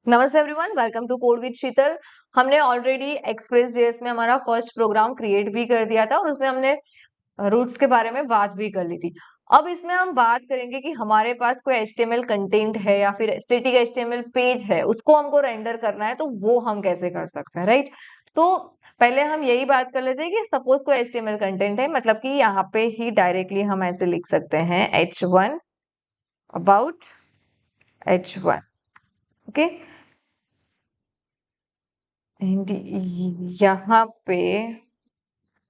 नमस्ते everyone, welcome to code with Sheetal. हमने already express JS में हमारा फर्स्ट प्रोग्राम क्रिएट भी कर दिया था और उसमें हमने रूट्स के बारे में बात भी कर ली थी। अब इसमें हम बात करेंगे कि हमारे पास कोई एचटीएमएल कंटेंट है या फिर स्टैटिक एचटीएमएल पेज है, उसको हमको रेंडर करना है तो वो हम कैसे कर सकते हैं, राइट। तो पहले हम यही बात कर लेते हैं कि सपोज कोई एचटीएमएल कंटेंट है, मतलब कि यहाँ पे ही डायरेक्टली हम ऐसे लिख सकते हैं h1 about h1, okay. And यहाँ पे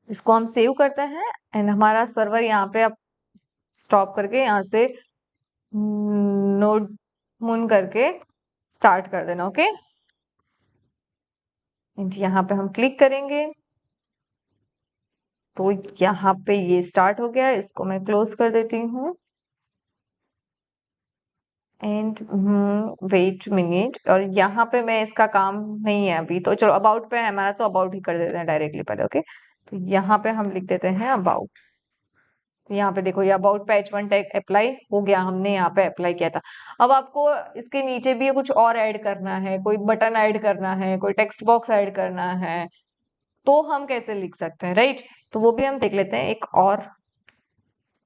इसको हम सेव करते हैं एंड हमारा सर्वर यहाँ पे अब स्टॉप करके यहाँ से नोड मून करके स्टार्ट कर देना, ओके। एंड यहाँ पे हम क्लिक करेंगे तो यहाँ पे ये स्टार्ट हो गया। इसको मैं क्लोज कर देती हूँ एंड वेट मिनट। और यहाँ पे मैं इसका काम नहीं है अभी, तो चलो अबाउट पे है हमारा, तो अबाउट ही कर देते हैं डायरेक्टली पहले, ओके। तो यहाँ पे हम लिख देते हैं अबाउट। तो यहाँ पे देखो, ये अबाउट पे h1 टैग अप्लाई हो गया, हमने यहाँ पे अप्लाई किया था। अब आपको इसके नीचे भी कुछ और ऐड करना है, कोई बटन ऐड करना है, कोई टेक्स्ट बॉक्स ऐड करना है, तो हम कैसे लिख सकते हैं, राइट। तो वो भी हम देख लेते हैं। एक और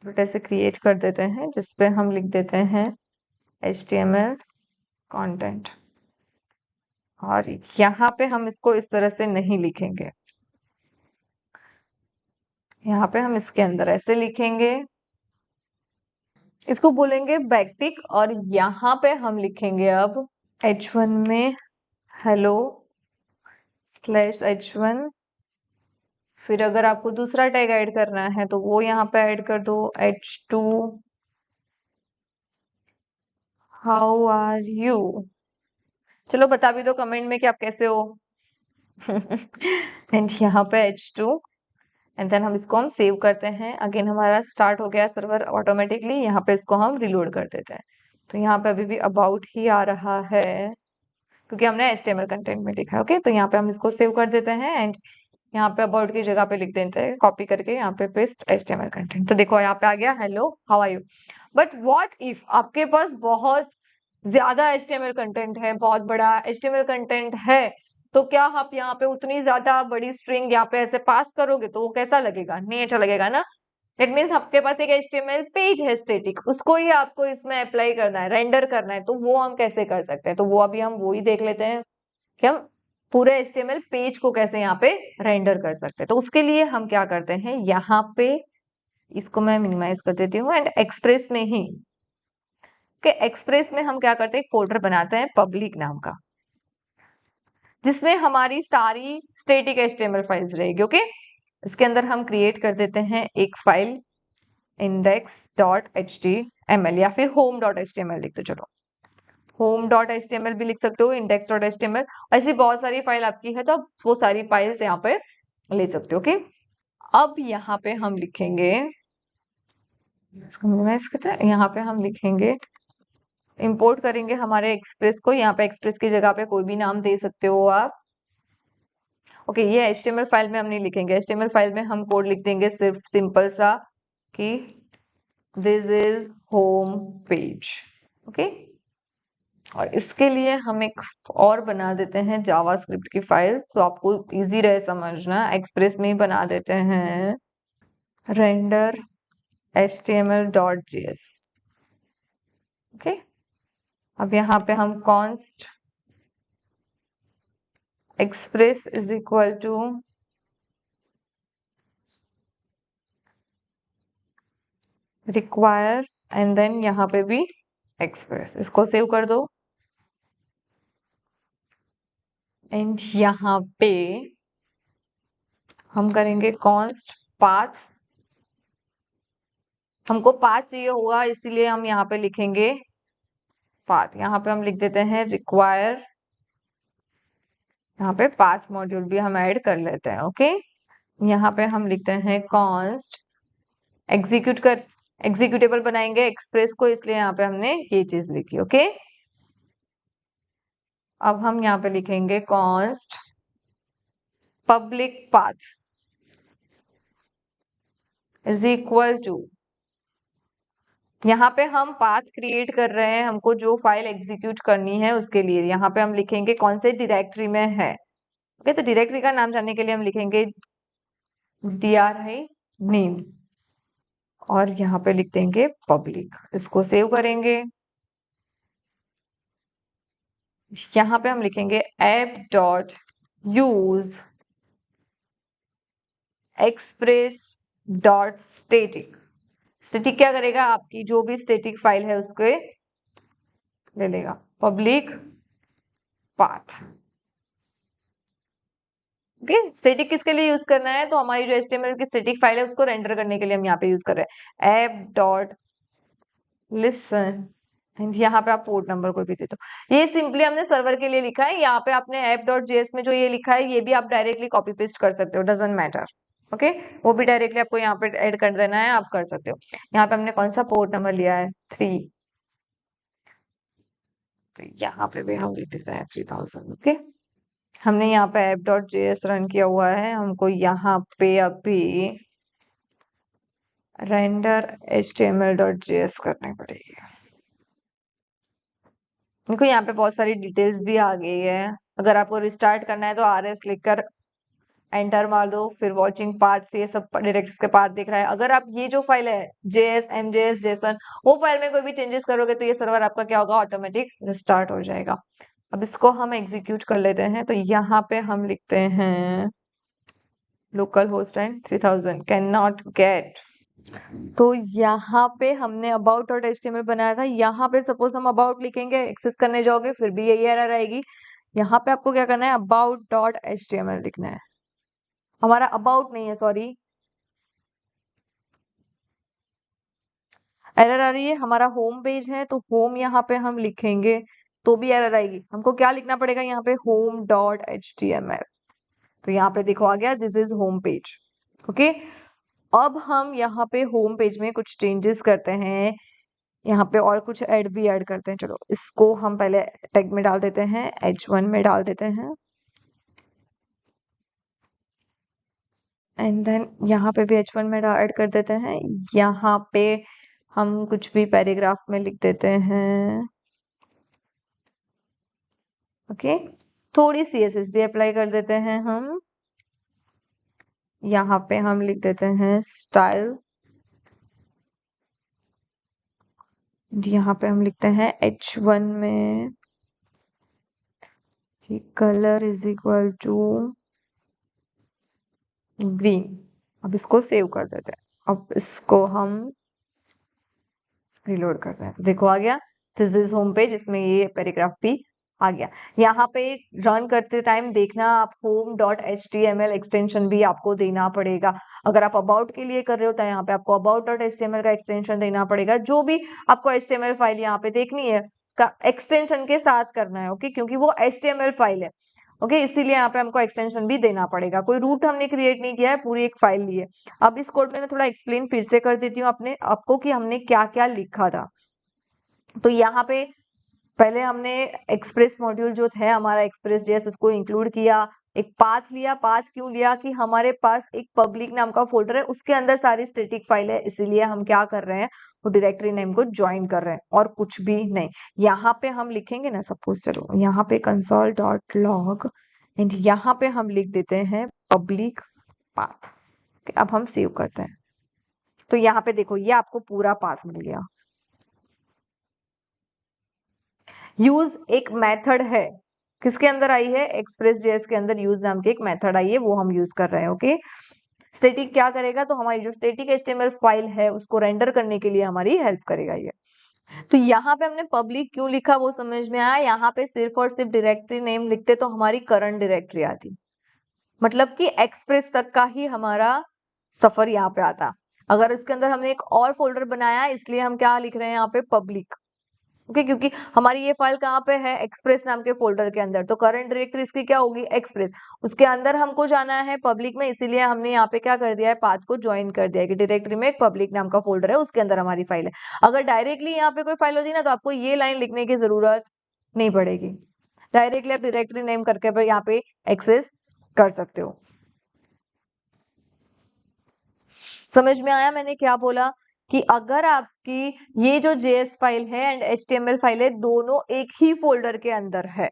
ऐसे क्रिएट कर देते हैं जिसपे हम लिख देते हैं HTML कंटेंट। और यहाँ पे हम इसको इस तरह से नहीं लिखेंगे, यहाँ पे हम इसके अंदर ऐसे लिखेंगे, इसको बोलेंगे बैकटिक। और यहाँ पे हम लिखेंगे अब h1 में हेलो स्लैश h1। फिर अगर आपको दूसरा टैग ऐड करना है तो वो यहाँ पे ऐड कर दो, h2 हाउ आर यू। चलो बता भी दो कमेंट में कि आप कैसे हो। एंड यहाँ पे h2 एंड देन हम इसको हम सेव करते हैं। अगेन हमारा स्टार्ट हो गया सर्वर ऑटोमेटिकली। यहाँ पे इसको हम रिलोड कर देते हैं। तो यहाँ पे अभी भी अबाउट ही आ रहा है क्योंकि हमने HTML कंटेंट में लिखा है, ओके। तो यहाँ पे हम इसको सेव कर देते हैं एंड यहाँ पे अबाउट की जगह पे लिख देते हैं, कॉपी करके यहाँ पे पेस्ट HTML कंटेंट। तो देखो यहाँ पे आ गया hello how are you. But what if आपके पास बहुत ज्यादा HTML कंटेंट है, बहुत बड़ा HTML कंटेंट है, तो क्या आप यहाँ पे उतनी ज्यादा बड़ी स्ट्रिंग यहाँ पे ऐसे पास करोगे तो वो कैसा लगेगा? नहीं अच्छा लगेगा ना। दैट मीन्स आपके पास एक HTML पेज है स्टैटिक, उसको ही आपको इसमें अप्लाई करना है, रेंडर करना है, तो वो हम कैसे कर सकते हैं? तो वो अभी हम वो ही देख लेते हैं कि हम पूरे HTML पेज को कैसे यहाँ पे रेंडर कर सकते हैं। तो उसके लिए हम क्या करते हैं, यहाँ पे इसको मैं मिनिमाइज कर देती हूँ एंड एक्सप्रेस में ही कि एक्सप्रेस में हम क्या करते हैं, एक फोल्डर बनाते हैं पब्लिक नाम का, जिसमें हमारी सारी स्टैटिक HTML फाइल्स रहेगी, ओके। इसके अंदर हम क्रिएट कर देते हैं एक फाइल index.html या फिर home.html लिख दो। चलो home.html भी लिख सकते हो, index.html, ऐसी बहुत सारी फाइल आपकी है तो आप वो सारी फाइल्स यहाँ पे ले सकते हो, ओके। अब यहाँ पे हम लिखेंगे, इसको मिनिमाइज करते हैं, यहाँ पे हम लिखेंगे इंपोर्ट करेंगे हमारे एक्सप्रेस को। यहाँ पे एक्सप्रेस की जगह पे कोई भी नाम दे सकते हो आप, ओके। ये HTML फाइल में हम नहीं लिखेंगे, HTML फाइल में हम कोड लिख देंगे सिर्फ सिंपल सा कि this is home page, okay. और इसके लिए हम एक और बना देते हैं जावास्क्रिप्ट की फाइल, तो आपको इजी रहे समझना। एक्सप्रेस में ही बना देते हैं render html.js, ओके। अब यहाँ पे हम const express is equal to require and then यहाँ पे भी express, इसको सेव कर दो। एंड यहाँ पे हम करेंगे const path, हमको पाथ चाहिए होगा इसीलिए हम यहाँ पे लिखेंगे पाथ। यहाँ पे हम लिख देते हैं रिक्वायर, यहाँ पे पाथ मॉड्यूल भी हम ऐड कर लेते हैं, ओके। यहाँ पे हम लिखते हैं const एग्जीक्यूटेबल बनाएंगे एक्सप्रेस को, इसलिए यहाँ पे हमने ये चीज लिखी, ओके। अब हम यहाँ पे लिखेंगे const public path is equal to यहाँ पे हम पाथ क्रिएट कर रहे हैं, हमको जो फाइल एग्जीक्यूट करनी है उसके लिए। यहाँ पे हम लिखेंगे कौन से डायरेक्टरी में है। ओके, तो डायरेक्टरी का नाम जानने के लिए हम लिखेंगे DRI नेम और यहाँ पे लिख देंगे पब्लिक। इसको सेव करेंगे। यहाँ पे हम लिखेंगे app.use express.static। स्टैटिक क्या करेगा, आपकी जो भी स्टैटिक फाइल है उसको ले लेगा। Public path. ओके, स्टैटिक किसके लिए यूज करना है, तो हमारी जो HTML की स्टैटिक फाइल है उसको रेंडर करने के लिए हम यहाँ पे यूज कर रहे हैं app.listen। एंड यहाँ पे आप पोर्ट नंबर कोई भी दे दो। ये सिंपली हमने सर्वर के लिए लिखा है। यहाँ पे आपने app.js में जो ये लिखा है ये भी आप डायरेक्टली कॉपी पेस्ट कर सकते हो, डजंट मैटर। ओके, वो भी डायरेक्टली आपको यहाँ पे ऐड कर देना है, आप कर सकते हो। यहाँ पे हमने कौन सा पोर्ट नंबर लिया है, 3। तो यहाँ पे भी हम लिख देते हैं 3000। ओके, हमने यहाँ पे app.js रन किया हुआ है, हमको यहाँ पे अभी रेंडर html.js करनी पड़ेगी। देखो यहाँ पे बहुत सारी डिटेल्स भी आ गई है। अगर आपको रिस्टार्ट करना है तो RS लिखकर एंटर मार दो, फिर वॉचिंग पाथ्स ये सब डायरेक्ट इसके पाथ दिख रहा है। अगर आप ये जो फाइल है JS MJS JSON वो फाइल में कोई भी चेंजेस करोगे तो ये सर्वर आपका क्या होगा, ऑटोमेटिक रिस्टार्ट हो जाएगा। अब इसको हम एग्जीक्यूट कर लेते हैं। तो यहाँ पे हम लिखते हैं local host time 3000 can not gate. तो यहाँ पे हमने about.html बनाया था। यहाँ पे सपोज हम about लिखेंगे, एक्सेस करने जाओगे फिर भी यही एरर आएगी। यहाँ पे आपको क्या करना है, about.html लिखना है। हमारा about नहीं है, सॉरी, एरर आ रही है। हमारा होम पेज है तो होम यहाँ पे हम लिखेंगे तो भी एरर आएगी। हमको क्या लिखना पड़ेगा यहाँ पे, home.html। तो यहाँ पे देखो आ गया, this is home page. Okay, अब हम यहाँ पे होम पेज में कुछ चेंजेस करते हैं। यहाँ पे और कुछ भी ऐड करते हैं। चलो इसको हम पहले टैग में डाल देते हैं, H1 में डाल देते हैं। एंड देन यहाँ पे भी H1 में ऐड कर देते हैं। यहाँ पे हम कुछ भी पैराग्राफ में लिख देते हैं। ओके, थोड़ी CSS भी अप्लाई कर देते हैं हम। यहाँ पे हम लिख देते हैं स्टाइल। यहाँ पे हम लिखते हैं H1 में colour is equal to green. अब इसको सेव कर देते हैं। अब इसको हम रिलोड करते हैं। तो देखो आ गया, दिस इज होम पेज। इसमें ये पैराग्राफ भी आ गया। यहाँ पे रन करते टाइम देखना, आप home.html एक्सटेंशन भी आपको देना पड़ेगा। अगर आप अबाउट के लिए कर रहे हो तो यहाँ पे आपको about.html का एक्सटेंशन देना पड़ेगा। जो भी आपको HTML फाइल यहाँ पे देखनी है उसका एक्सटेंशन के साथ करना है। ओके, क्योंकि वो HTML फाइल है। ओके, इसीलिए यहाँ पे हमको एक्सटेंशन भी देना पड़ेगा। कोई रूट हमने क्रिएट नहीं किया है, पूरी एक फाइल ली है। अब इस कोड में मैं थोड़ा एक्सप्लेन फिर से कर देती हूँ अपने आपको कि हमने क्या क्या लिखा था। तो यहाँ पे पहले हमने एक्सप्रेस मॉड्यूल जो है हमारा एक्सप्रेस जेएस उसको इंक्लूड किया। एक पाथ लिया। पाथ क्यों लिया, कि हमारे पास एक पब्लिक नाम का फोल्डर है, उसके अंदर सारी स्टैटिक फाइल है, इसीलिए हम क्या कर रहे हैं, वो डायरेक्टरी नेम को ज्वाइन कर रहे हैं और कुछ भी नहीं। यहाँ पे हम लिखेंगे ना, सपोज चलो यहाँ पे console.log एंड यहाँ पे हम लिख देते हैं पब्लिक पाथ। अब हम सेव करते हैं। तो यहाँ पे देखो ये आपको पूरा पाथ मिल गया। यूज एक मेथड है, किसके अंदर आई है, एक्सप्रेस जेएस के अंदर यूज नाम की एक मेथड आई है, वो हम यूज कर रहे हैं। ओके, स्टैटिक क्या करेगा, तो हमारी जो स्टैटिक HTML फाइल है उसको रेंडर करने के लिए हमारी हेल्प करेगा ये। तो यहाँ पे हमने पब्लिक क्यों लिखा वो समझ में आया। यहाँ पे सिर्फ और सिर्फ डायरेक्टरी नेम लिखते तो हमारी करंट डायरेक्टरी आती, मतलब कि एक्सप्रेस तक का ही हमारा सफर यहाँ पे आता। अगर इसके अंदर हमने एक और फोल्डर बनाया इसलिए हम क्या लिख रहे हैं यहाँ पे पब्लिक। ओके, क्योंकि हमारी ये फाइल कहाँ पे है, एक्सप्रेस नाम के फोल्डर के अंदर। तो करंट डायरेक्टरी इसकी क्या होगी, एक्सप्रेस। उसके अंदर हमको जाना है पब्लिक में, इसीलिए हमने यहाँ पे क्या कर दिया है, पाथ को ज्वाइन कर दिया है कि डायरेक्टरी में एक पब्लिक नाम का फोल्डर है, उसके अंदर हमारी फाइल है। अगर डायरेक्टली यहाँ पे कोई फाइल होती ना तो आपको ये लाइन लिखने की जरूरत नहीं पड़ेगी। डायरेक्टली आप डायरेक्टरी नेम करके यहाँ पे एक्सेस कर सकते हो। समझ में आया मैंने क्या बोला, कि अगर आपकी ये जो JS फाइल है एंड HTML फाइल है दोनों एक ही फोल्डर के अंदर है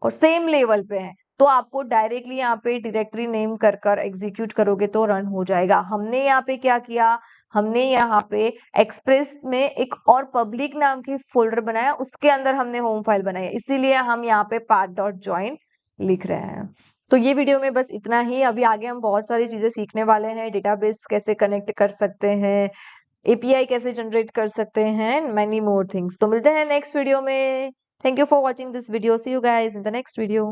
और सेम लेवल पे है, तो आपको डायरेक्टली यहाँ पे डायरेक्टरी नेम कर कर एग्जीक्यूट करोगे तो रन हो जाएगा। हमने यहाँ पे क्या किया, हमने यहाँ पे एक्सप्रेस में एक और पब्लिक नाम की फोल्डर बनाया, उसके अंदर हमने होम फाइल बनाई, इसीलिए हम यहाँ पे path.join लिख रहे हैं। तो ये वीडियो में बस इतना ही। अभी आगे हम बहुत सारी चीजें सीखने वाले हैं, डेटाबेस कैसे कनेक्ट कर सकते हैं, API कैसे जनरेट कर सकते हैं, many more things। तो मिलते हैं नेक्स्ट वीडियो में। Thank you for watching this video. See you guys in the next video.